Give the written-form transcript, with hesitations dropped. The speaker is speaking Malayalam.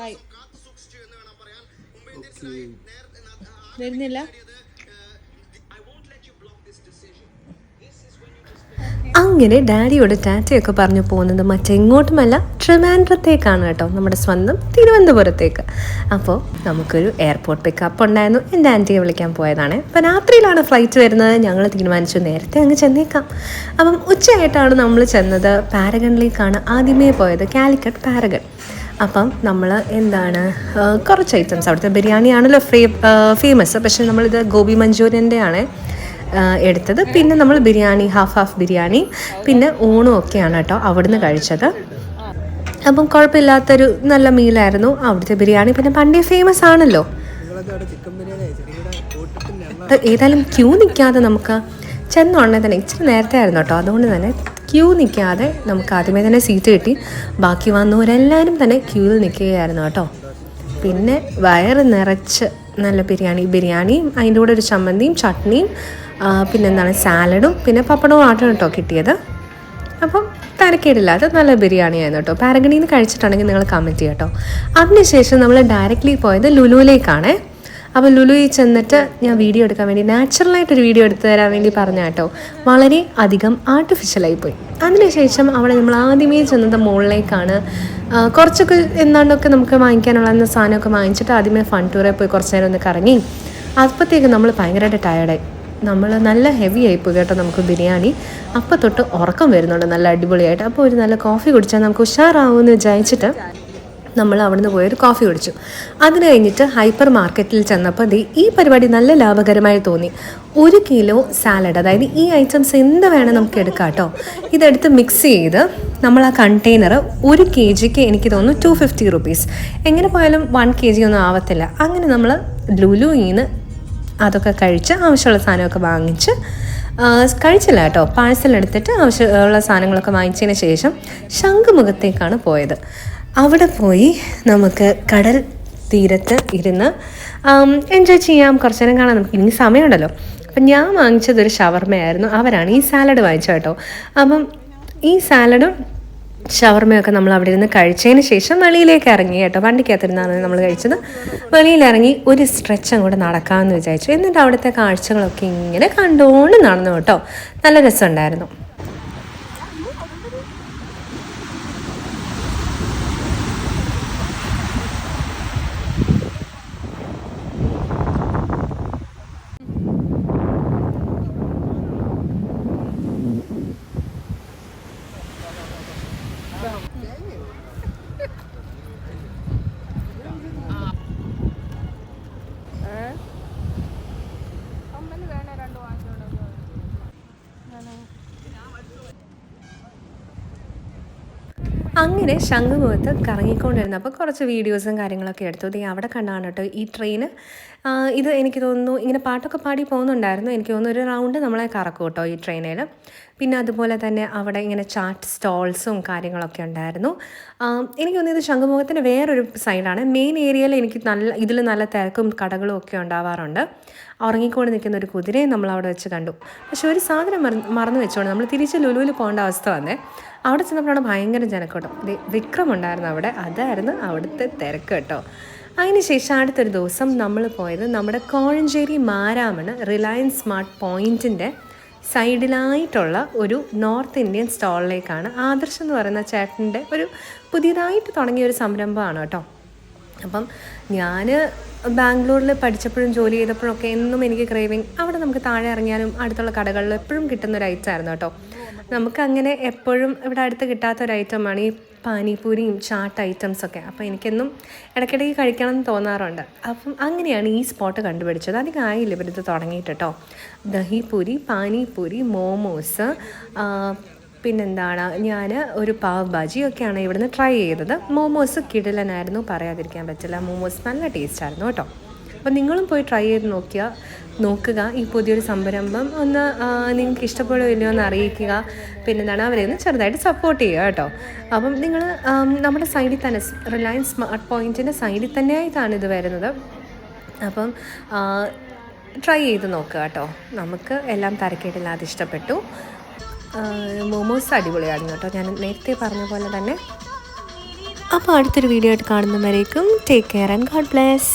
ബൈ. വരുന്നില്ല. അങ്ങനെ ഡാഡിയോട് ടാറ്റയൊക്കെ പറഞ്ഞു പോകുന്നത് മറ്റെങ്ങോട്ടുമല്ല ട്രിവാൻഡ്രത്തേക്കാണ് കേട്ടോ, നമ്മുടെ സ്വന്തം തിരുവനന്തപുരത്തേക്ക്. അപ്പോൾ നമുക്കൊരു എയർപോർട്ട് പിക്കപ്പ് ഉണ്ടായിരുന്നു. എൻ്റെ ആൻറ്റിയെ വിളിക്കാൻ പോയതാണ്. അപ്പോൾ രാത്രിയിലാണ് ഫ്ലൈറ്റ് വരുന്നത്. ഞങ്ങൾ തീരുമാനിച്ചു നേരത്തെ അങ്ങ് ചെന്നേക്കാം. അപ്പം ഉച്ചയായിട്ടാണ് നമ്മൾ ചെന്നത്. പാരഗണിലേക്കാണ് ആദ്യമേ പോയത്, കാലിക്കറ്റ് പാരഗൺ. അപ്പം നമ്മൾ കുറച്ച് ഐറ്റംസ്, അവിടുത്തെ ബിരിയാണിയാണല്ലോ ഫേമസ്. പക്ഷേ നമ്മളിത് ഗോബി മഞ്ചൂരിയൻ്റെ ആണ് എടുത്തത്. പിന്നെ നമ്മൾ ബിരിയാണി, ഹാഫ് ബിരിയാണി, പിന്നെ ഊണും ഒക്കെയാണ് കേട്ടോ അവിടുന്ന് കഴിച്ചത്. അപ്പം കുഴപ്പമില്ലാത്തൊരു നല്ല മീലായിരുന്നു അവിടുത്തെ ബിരിയാണി. പിന്നെ പണ്ടേ ഫേമസ് ആണല്ലോ. ഏതായാലും ക്യൂ നിൽക്കാതെ നമുക്ക് ചെന്നുടനെ തന്നെ, ഇച്ചിരി നേരത്തെ ആയിരുന്നു കേട്ടോ, അതുകൊണ്ട് തന്നെ ക്യൂ നിൽക്കാതെ നമുക്ക് ആദ്യമേ തന്നെ സീറ്റ് കിട്ടി. ബാക്കി വന്നവരെല്ലാവരും തന്നെ ക്യൂവിൽ നിൽക്കുകയായിരുന്നു കേട്ടോ. പിന്നെ വയറ് നിറച്ച് നല്ല ബിരിയാണിയും അതിൻ്റെ കൂടെ ഒരു ചമ്മന്തിയും ചട്നിയും പിന്നെന്താണ് സാലഡും പിന്നെ പപ്പടവും ആട്ടം കേട്ടോ കിട്ടിയത്. അപ്പം തരക്കേടില്ലാത്ത നല്ല ബിരിയാണിയായിരുന്നു കേട്ടോ. പാരഗണിൽ നിന്ന് കഴിച്ചിട്ടുണ്ടെങ്കിൽ നിങ്ങൾ കമൻറ്റ് ചെയ്യാം കേട്ടോ. അതിനുശേഷം നമ്മൾ ഡയറക്റ്റ്ലി പോയത് ലുലുവിലേക്കാണ്. അപ്പോൾ ലുലുവിൽ ചെന്നിട്ട് ഞാൻ വീഡിയോ എടുക്കാൻ വേണ്ടി, നാച്ചുറലായിട്ടൊരു വീഡിയോ എടുത്തു തരാൻ വേണ്ടി പറഞ്ഞ കേട്ടോ, വളരെ അധികം ആർട്ടിഫിഷ്യലായിപ്പോയി. അതിനുശേഷം അവിടെ നമ്മൾ ആദ്യമേ ചെന്നത് മുകളിലേക്കാണ്. കുറച്ചൊക്കെ എന്താണ്ടൊക്കെ നമുക്ക് വാങ്ങിക്കാനുള്ള സാധനമൊക്കെ വാങ്ങിച്ചിട്ട് ആദ്യമേ ഫൺ ടൂറിൽ പോയി കുറച്ച് നേരം ഒന്ന് കറങ്ങി. അപ്പോഴത്തേക്ക് നമ്മൾ ഭയങ്കരമായിട്ട് ടയർഡായി. നമ്മൾ നല്ല ഹെവി ആയിപ്പോയി കേട്ടോ. നമുക്ക് ബിരിയാണി അപ്പം തൊട്ട് ഉറക്കം വരുന്നുണ്ട് നല്ല അടിപൊളിയായിട്ട്. അപ്പോൾ ഒരു നല്ല കോഫി കുടിച്ചാൽ നമുക്ക് ഉഷാറാവുമെന്ന് വിചാരിച്ചിട്ട് നമ്മൾ അവിടുന്ന് പോയൊരു കോഫി കുടിച്ചു. അതിന് കഴിഞ്ഞിട്ട് ഹൈപ്പർ മാർക്കറ്റിൽ ചെന്നപ്പോൾ ഈ പരിപാടി നല്ല ലാഭകരമായി തോന്നി. 1 കിലോ സാലഡ്, അതായത് ഈ ഐറ്റംസ് എന്ത് വേണം നമുക്ക് എടുക്കാം കേട്ടോ. ഇതെടുത്ത് മിക്സ് ചെയ്ത് നമ്മൾ ആ കണ്ടെയ്നർ 1 kgക്ക് എനിക്ക് തോന്നുന്നു 250 rupees. എങ്ങനെ പോയാലും 1 kg ഒന്നും ആവത്തില്ല. അങ്ങനെ നമ്മൾ ലുലുവിൽ നിന്ന് അതൊക്കെ കഴിച്ച് ആവശ്യമുള്ള സാധനമൊക്കെ വാങ്ങിച്ച്, കഴിച്ചില്ല കേട്ടോ, പാഴ്സൽ എടുത്തിട്ട് ആവശ്യമുള്ള സാധനങ്ങളൊക്കെ വാങ്ങിച്ചതിന് ശേഷം ശംഖുമുഖത്തേക്കാണ് പോയത്. അവിടെ പോയി നമുക്ക് കടൽ തീരത്ത് ഇരുന്ന് എൻജോയ് ചെയ്യാം, കുറച്ച് നേരം കാണാം. നമുക്ക് ഇനി സമയമുണ്ടല്ലോ. അപ്പം ഞാൻ വാങ്ങിച്ചതൊരു ഷവർമയായിരുന്നു. അവരാണ് ഈ സാലഡ് വാങ്ങിച്ചത് കേട്ടോ. അപ്പം ഈ സാലഡും ഷവർമയൊക്കെ നമ്മൾ അവിടെ ഇരുന്ന് കഴിച്ചതിന് ശേഷം വെളിയിലേക്ക് ഇറങ്ങി കേട്ടോ. വണ്ടിക്കകത്തിരുന്നാണ് നമ്മൾ കഴിച്ചത്. വെളിയിലിറങ്ങി ഒരു സ്ട്രെച്ച് അങ്ങോട്ട് നടക്കാമെന്ന് വിചാരിച്ചു. എന്നിട്ട് അവിടുത്തെ കാഴ്ചകളൊക്കെ ഇങ്ങനെ കണ്ടുകൊണ്ട് നടന്നു കേട്ടോ. നല്ല രസമുണ്ടായിരുന്നു. അങ്ങനെ ശംഖുമുഖത്ത് കറങ്ങിക്കൊണ്ടിരുന്നപ്പോൾ കുറച്ച് വീഡിയോസും കാര്യങ്ങളൊക്കെ എടുത്തു. അവിടെ കണ്ടാണ് കേട്ടോ ഈ ട്രെയിന്. ഇത് എനിക്ക് തോന്നുന്നു ഇങ്ങനെ പാട്ടൊക്കെ പാടി പോകുന്നുണ്ടായിരുന്നു. എനിക്ക് തോന്നുന്നു ഒരു റൗണ്ട് നമ്മളെ കറക്കും കേട്ടോ ഈ ട്രെയിനിൽ. പിന്നെ അതുപോലെ തന്നെ അവിടെ ഇങ്ങനെ ചാറ്റ് സ്റ്റോൾസും കാര്യങ്ങളൊക്കെ ഉണ്ടായിരുന്നു. എനിക്ക് തോന്നുന്നു ഇത് ശംഖുമുഖത്തിൻ്റെ വേറൊരു സൈഡാണ്. മെയിൻ ഏരിയയിൽ ഇതിൽ നല്ല തിരക്കും കടകളും ഒക്കെ ഉണ്ടാവാറുണ്ട്. ഉറങ്ങിക്കൊണ്ട് നിൽക്കുന്ന ഒരു കുതിരയും നമ്മൾ അവിടെ വെച്ച് കണ്ടു. പക്ഷെ ഒരു സാധനം മറന്നു വെച്ചോണ്ട് നമ്മൾ തിരിച്ച് ലുലുവിൽ പോകേണ്ട അവസ്ഥ വന്നേ. അവിടെ ചെന്നപ്പോഴാണ് ഭയങ്കര ജനക്കൂട്ടം. വിക്രം ഉണ്ടായിരുന്നു അവിടെ. അതായിരുന്നു അവിടുത്തെ തിരക്ക് കേട്ടോ. അതിന് ശേഷം അടുത്തൊരു ദിവസം നമ്മൾ പോയത് നമ്മുടെ കോഴഞ്ചേരി മാരാമൺ റിലയൻസ് സ്മാർട്ട് പോയിൻറ്റിൻ്റെ സൈഡിലായിട്ടുള്ള ഒരു നോർത്ത് ഇന്ത്യൻ സ്റ്റോളിലേക്കാണ്. ആദർശ് എന്ന് പറയുന്ന ചേട്ടൻ്റെ ഒരു പുതിയതായിട്ട് തുടങ്ങിയ ഒരു സംരംഭമാണ് കേട്ടോ. അപ്പം ഞാൻ ബാംഗ്ലൂരിൽ പഠിച്ചപ്പോഴും ജോലി ചെയ്തപ്പോഴൊക്കെ എന്നും എനിക്ക് ക്രേവിങ് അവിടെ നമുക്ക് താഴെ ഇറങ്ങിയാലും അടുത്തുള്ള കടകളിൽ എപ്പോഴും കിട്ടുന്നൊരു ഐറ്റമായിരുന്നു കേട്ടോ. നമുക്കങ്ങനെ എപ്പോഴും ഇവിടെ അടുത്ത് കിട്ടാത്തൊരു ഐറ്റമാണ് ഈ പാനിപൂരിയും ചാട്ട് ഐറ്റംസൊക്കെ. അപ്പോൾ എനിക്കെന്നും ഇടയ്ക്കിടയ്ക്ക് കഴിക്കണം എന്ന് തോന്നാറുണ്ട്. അപ്പം അങ്ങനെയാണ് ഈ സ്പോട്ട് കണ്ടുപിടിച്ചത്. അധികം ആയില്ല ഇവരിത് തുടങ്ങിയിട്ട് കേട്ടോ. ദഹിപൂരി, പാനിപൂരി, മോമോസ്, പിന്നെന്താണ്, ഞാൻ ഒരു പാവ് ഭാജിയൊക്കെയാണ് ഇവിടുന്ന് ട്രൈ ചെയ്തത്. മോമോസ് കിടിലനായിരുന്നു, പറയാതിരിക്കാൻ പറ്റില്ല. മോമോസ് നല്ല ടേസ്റ്റായിരുന്നു കേട്ടോ. അപ്പോൾ നിങ്ങളും പോയി ട്രൈ ചെയ്ത് നോക്കുക. ഈ പുതിയൊരു സംരംഭം ഒന്ന് നിങ്ങൾക്ക് ഇഷ്ടപ്പെടുമോ ഇല്ലയോ എന്ന് അറിയിക്കുക. പിന്നെന്താണ് അവരെ ഒന്ന് ചെറുതായിട്ട് സപ്പോർട്ട് ചെയ്യുക കേട്ടോ. അപ്പം നിങ്ങൾ നമ്മുടെ സൈഡിൽ തന്നെ റിലയൻസ് സ്മാർട്ട് പോയിൻറ്റിൻ്റെ സൈഡിൽ തന്നെയായിട്ടാണ് ഇത് വരുന്നത്. അപ്പം ട്രൈ ചെയ്ത് നോക്കുക കേട്ടോ. നമുക്ക് എല്ലാം തരക്കേടില്ലാതെ ഇഷ്ടപ്പെട്ടു. മോമോസ് അടിപൊളിയായിരുന്നു കേട്ടോ. ഞാൻ നേരത്തെ പറഞ്ഞ പോലെ തന്നെ അപ്പോൾ അടുത്തൊരു വീഡിയോ ആയിട്ട് കാണുന്നവരേക്കും take care and god bless.